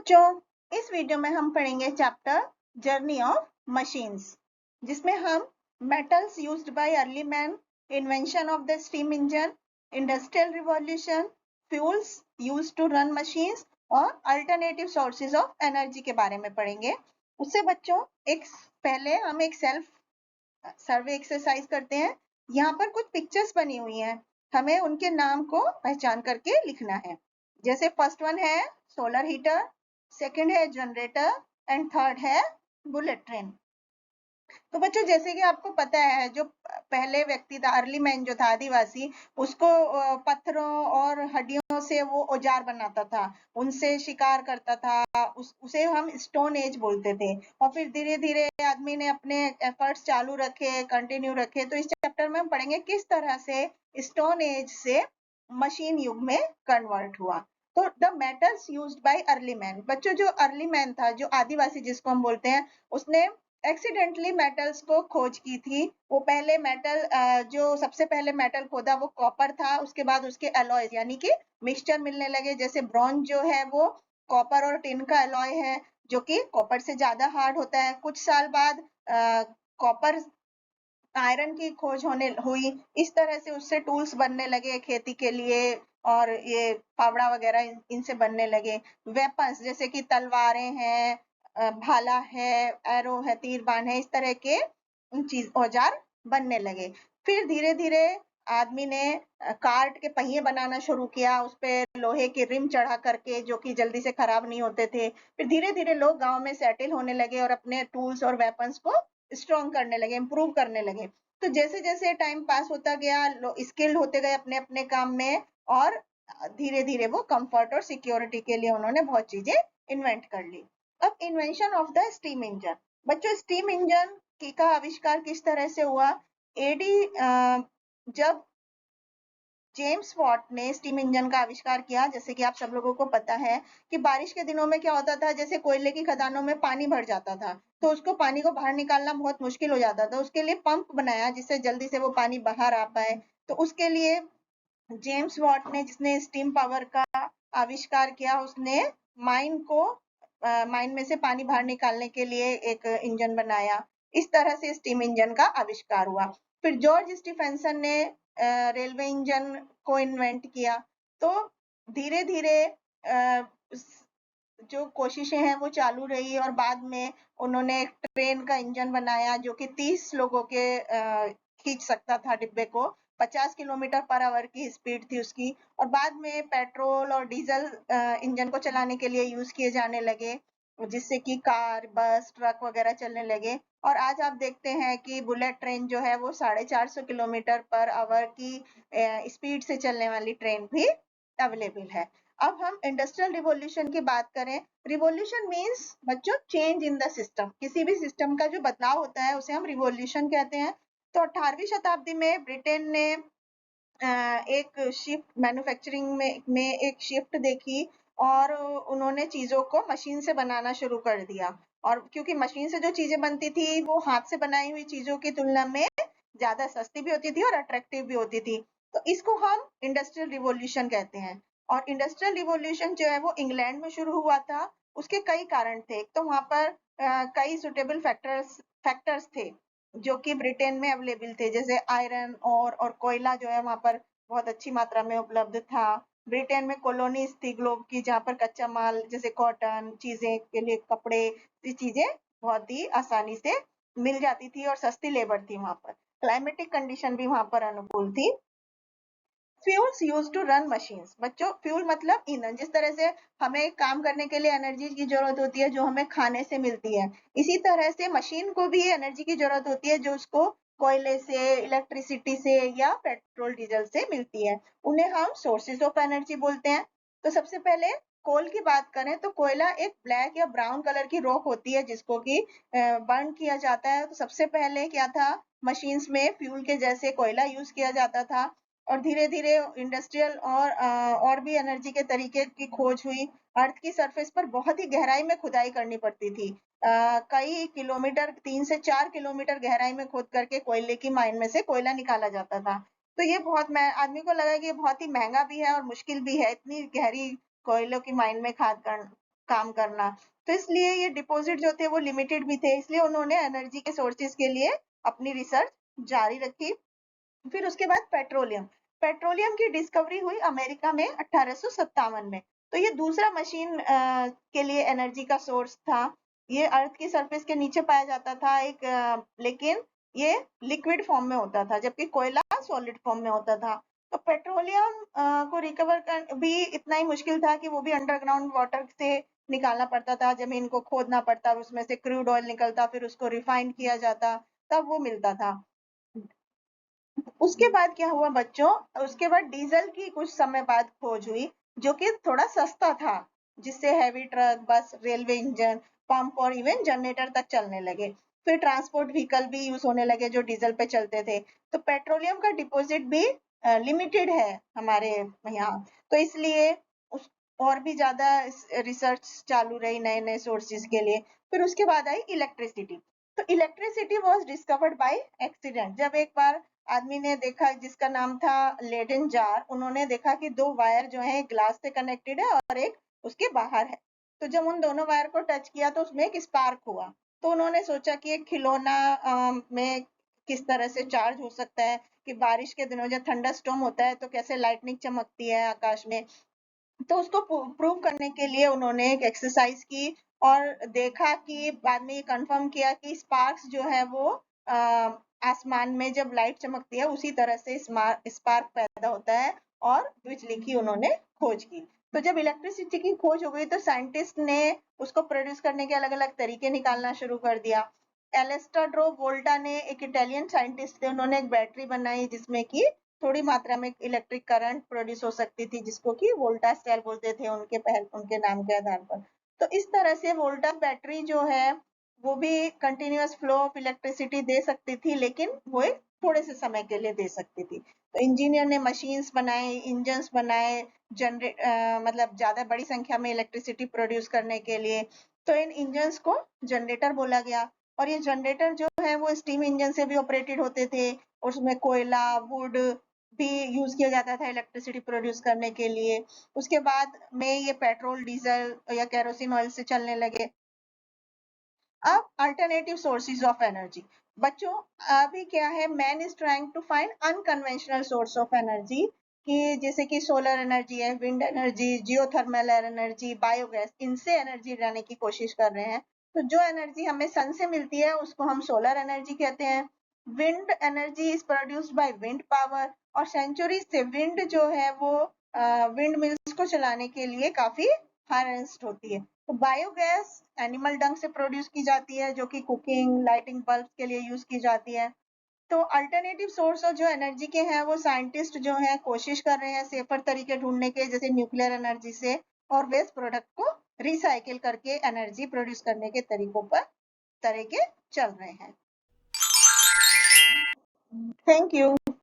बच्चों, इस वीडियो में हम पढ़ेंगे चैप्टर जर्नी ऑफ मशीन्स, जिसमें हम metals used by early man, invention of the steam engine, industrial revolution, fuels used to run machines और अल्टरनेटिव सोर्सेज ऑफ एनर्जी के बारे में पढ़ेंगे। उससे बच्चों पहले हम एक सेल्फ सर्वे एक्सरसाइज करते हैं। यहाँ पर कुछ पिक्चर्स बनी हुई हैं, हमें उनके नाम को पहचान करके लिखना है। जैसे फर्स्ट वन है सोलर हीटर, सेकंड है जनरेटर एंड थर्ड है बुलेट ट्रेन। तो बच्चों, जैसे कि आपको पता है, जो पहले व्यक्ति था, अर्ली मैन जो था, आदिवासी, उसको पत्थरों और हड्डियों से वो औजार बनाता था, उनसे शिकार करता था, उसे हम स्टोन एज बोलते थे। और फिर धीरे धीरे आदमी ने अपने एफर्ट्स चालू रखे, कंटिन्यू रखे। तो इस चैप्टर में हम पढ़ेंगे किस तरह से स्टोन एज से मशीन युग में कन्वर्ट हुआ। तो the metals used by early man. बच्चों, जो अर्ली मैन था, जो आदिवासी जिसको हम बोलते हैं, उसने एक्सीडेंटली मेटल्स को खोज की थी। वो पहले मेटल जो सबसे पहले मेटल खोदा वो कॉपर था। उसके बाद उसके एलॉयज यानी कि मिक्सचर मिलने लगे। जैसे ब्रॉन्ज जो है वो कॉपर और टिन का एलॉय है, जो कि कॉपर से ज्यादा हार्ड होता है। कुछ साल बाद कॉपर आयरन की खोज हुई। इस तरह से उससे टूल्स बनने लगे खेती के लिए, और ये फावड़ा वगैरह इनसे बनने लगे। वेपन्स जैसे कि तलवारें हैं, भाला है, एरो है, तीरबान है, इस तरह के चीज औजार बनने लगे। फिर धीरे धीरे आदमी ने कार्ट के पहिए बनाना शुरू किया, उस पे लोहे के रिम चढ़ा करके, जो कि जल्दी से खराब नहीं होते थे। फिर धीरे धीरे लोग गांव में सेटल होने लगे और अपने टूल्स और वेपन्स को स्ट्रॉन्ग करने लगे, इंप्रूव करने लगे। तो जैसे जैसे टाइम पास होता गया, स्किल्ड होते गए अपने अपने काम में, और धीरे धीरे वो कंफर्ट और सिक्योरिटी के लिए उन्होंने बहुत चीजें इन्वेंट कर ली। अब invention of the steam engine. बच्चों, स्टीम इंजन का आविष्कार किस तरह से हुआ? एडी जब जेम्स वॉट ने स्टीम इंजन का आविष्कार किया। जैसे कि आप सब लोगों को पता है कि बारिश के दिनों में क्या होता था, जैसे कोयले की खदानों में पानी भर जाता था, तो उसको पानी को बाहर निकालना बहुत मुश्किल हो जाता था। उसके लिए पंप बनाया जिससे जल्दी से वो पानी बाहर आ पाए। तो उसके लिए जेम्स वॉट ने, जिसने स्टीम पावर का आविष्कार किया, उसने माइन में से पानी बाहर निकालने के लिए एक इंजन बनाया। इस तरह से स्टीम इंजन का आविष्कार हुआ। फिर जॉर्ज स्टीफेंसन ने रेलवे इंजन को इन्वेंट किया। तो धीरे धीरे जो कोशिशें हैं वो चालू रही, और बाद में उन्होंने एक ट्रेन का इंजन बनाया जो कि 30 लोगों के खींच सकता था डिब्बे को। 50 किलोमीटर पर आवर की स्पीड थी उसकी। और बाद में पेट्रोल और डीजल इंजन को चलाने के लिए यूज किए जाने लगे, जिससे कि कार, बस, ट्रक वगैरह चलने लगे। और आज आप देखते हैं कि बुलेट ट्रेन जो है वो 450 किलोमीटर पर आवर की स्पीड से चलने वाली ट्रेन भी अवेलेबल है। अब हम इंडस्ट्रियल रिवॉल्यूशन की बात करें। रिवॉल्यूशन मींस बच्चों चेंज इन द सिस्टम। किसी भी सिस्टम का जो बदलाव होता है उसे हम रिवॉल्यूशन कहते हैं। तो 18वीं शताब्दी में ब्रिटेन ने एक शिफ्ट मैन्युफैक्चरिंग में एक शिफ्ट देखी, और उन्होंने चीजों को मशीन से बनाना शुरू कर दिया। और क्योंकि मशीन से जो चीजें बनती थी वो हाथ से बनाई हुई चीजों की तुलना में ज्यादा सस्ती भी होती थी और अट्रैक्टिव भी होती थी। तो इसको हम इंडस्ट्रियल रिवॉल्यूशन कहते हैं। और इंडस्ट्रियल रिवॉल्यूशन जो है वो इंग्लैंड में शुरू हुआ था। उसके कई कारण थे। एक तो वहां पर कई सुटेबल फैक्टर्स थे जो कि ब्रिटेन में अवेलेबल थे, जैसे आयरन और कोयला जो है वहां पर बहुत अच्छी मात्रा में उपलब्ध था। ब्रिटेन में कॉलोनीज थी ग्लोब की, जहाँ पर कच्चा माल जैसे कॉटन, चीजें के लिए कपड़े, ये चीजें बहुत ही आसानी से मिल जाती थी, और सस्ती लेबर थी वहां पर। क्लाइमेटिक कंडीशन भी वहां पर अनुकूल थी। Fuels use to run machines. बच्चों, फ्यूल मतलब ईंधन। जिस तरह से हमें काम करने के लिए एनर्जी की जरूरत होती है जो हमें खाने से मिलती है, इसी तरह से मशीन को भी एनर्जी की जरूरत होती है जो उसको कोयले से, इलेक्ट्रिसिटी से या पेट्रोल डीजल से मिलती है। उन्हें हम सोर्सेज ऑफ एनर्जी बोलते हैं। तो सबसे पहले कोल की बात करें तो कोयला एक ब्लैक या ब्राउन कलर की रॉक होती है जिसको कि बर्न किया जाता है। तो सबसे पहले क्या था, मशीन्स में फ्यूल के जैसे कोयला यूज किया जाता था। और धीरे धीरे इंडस्ट्रियल और भी एनर्जी के तरीके की खोज हुई। अर्थ की सरफेस पर बहुत ही गहराई में खुदाई करनी पड़ती थी। कई किलोमीटर, 3 से 4 किलोमीटर गहराई में खोद करके कोयले की माइन में से कोयला निकाला जाता था। तो ये बहुत आदमी को लगा कि ये बहुत ही महंगा भी है और मुश्किल भी है, इतनी गहरी कोयलों की माइन में काम करना। तो इसलिए ये डिपॉजिट जो थे वो लिमिटेड भी थे, इसलिए उन्होंने एनर्जी के सोर्सेज के लिए अपनी रिसर्च जारी रखी। फिर उसके बाद पेट्रोलियम, पेट्रोलियम की डिस्कवरी हुई अमेरिका में 1857 में। तो ये दूसरा मशीन के लिए एनर्जी का सोर्स था। ये अर्थ की सरफेस के नीचे पाया जाता था लेकिन ये लिक्विड फॉर्म में होता था, जबकि कोयला सॉलिड फॉर्म में होता था। तो पेट्रोलियम को रिकवर कर भी इतना ही मुश्किल था कि वो भी अंडरग्राउंड वाटर से निकालना पड़ता था, जमीन को खोदना पड़ता, उसमें से क्रूड ऑयल निकलता, फिर उसको रिफाइन किया जाता, तब वो मिलता था। उसके बाद क्या हुआ बच्चों, उसके बाद डीजल की कुछ समय बाद खोज हुई, जो कि थोड़ा सस्ता था, जिससे हैवी ट्रक, बस, रेलवे इंजन, पंप और इवन जनरेटर तक चलने लगे। फिर ट्रांसपोर्ट व्हीकल भी यूज होने लगे जो डीजल पे चलते थे। तो पेट्रोलियम का डिपॉजिट भी लिमिटेड है हमारे यहाँ, तो इसलिए उस और भी ज्यादा रिसर्च चालू रही नए नए सोर्सेज के लिए। फिर उसके बाद आई इलेक्ट्रिसिटी। तो electricity was discovered by accident. जब एक बार आदमी ने देखा, जिसका नाम था लेडन जार, उन्होंने देखा कि दो वायर जो है ग्लास से कनेक्टेड है और एक उसके बाहर है। तो जब उन दोनों वायर को टच किया तो उसमें एक स्पार्क हुआ। तो उन्होंने सोचा कि एक खिलौना में किस तरह से चार्ज हो सकता है, कि बारिश के दिनों जब थंडर स्टॉर्म होता है तो कैसे लाइटनिंग चमकती है आकाश में। तो उसको प्रूव करने के लिए उन्होंने एक एक्सरसाइज की और देखा कि बाद में ये कंफर्म किया कि स्पार्क्स जो है वो आसमान में जब लाइट चमकती है उसी तरह से स्पार्क पैदा होता है, और बिजली की उन्होंने खोज की। तो जब इलेक्ट्रिसिटी की खोज हो गई तो साइंटिस्ट ने उसको प्रोड्यूस करने के अलग अलग तरीके निकालना शुरू कर दिया। एलेस्टाड्रो वोल्टा ने, एक इटालियन साइंटिस्ट थे, उन्होंने एक बैटरी बनाई जिसमें कि थोड़ी मात्रा में इलेक्ट्रिक करंट प्रोड्यूस हो सकती थी, जिसको कि वोल्टा सेल बोलते थे उनके नाम के आधार पर। तो इस तरह से वोल्टा बैटरी जो है वो भी कंटिन्यूअस फ्लो ऑफ इलेक्ट्रिसिटी दे सकती थी, लेकिन वो एक थोड़े से समय के लिए दे सकती थी। तो इंजीनियर ने मशीन्स बनाए, इंजन्स बनाए, मतलब ज्यादा बड़ी संख्या में इलेक्ट्रिसिटी प्रोड्यूस करने के लिए। तो इन इंजन्स को जनरेटर बोला गया, और ये जनरेटर जो है वो स्टीम इंजन से भी ऑपरेटेड होते थे। उसमें कोयला, वुड भी यूज किया जाता था इलेक्ट्रिसिटी प्रोड्यूस करने के लिए। उसके बाद में ये पेट्रोल, डीजल या केरोसिन ऑयल से चलने लगे। अब अल्टरनेटिव सोर्सेज ऑफ एनर्जी। बच्चों, अभी क्या है, man is trying to find unconventional source of energy, कि जैसे कि सोलर एनर्जी है, wind energy, geothermal energy, biogas, इनसे एनर्जी लाने की कोशिश कर रहे हैं। तो जो एनर्जी हमें सन से मिलती है उसको हम सोलर एनर्जी कहते हैं। Wind energy is produced by wind power, और सेंचुरी से विंड जो है वो विंड मिल्स को चलाने के लिए काफी हार्नेस्ड होती है। तो बायोगैस एनिमल डंग से प्रोड्यूस की जाती है, जो कि कुकिंग, लाइटिंग बल्ब के लिए यूज की जाती है। तो अल्टरनेटिव सोर्स जो एनर्जी के हैं वो साइंटिस्ट जो है कोशिश कर रहे हैं सेफर तरीके ढूंढने के, जैसे न्यूक्लियर एनर्जी से, और वेस्ट प्रोडक्ट को रिसाइकिल करके एनर्जी प्रोड्यूस करने के तरीके चल रहे हैं। Thank you.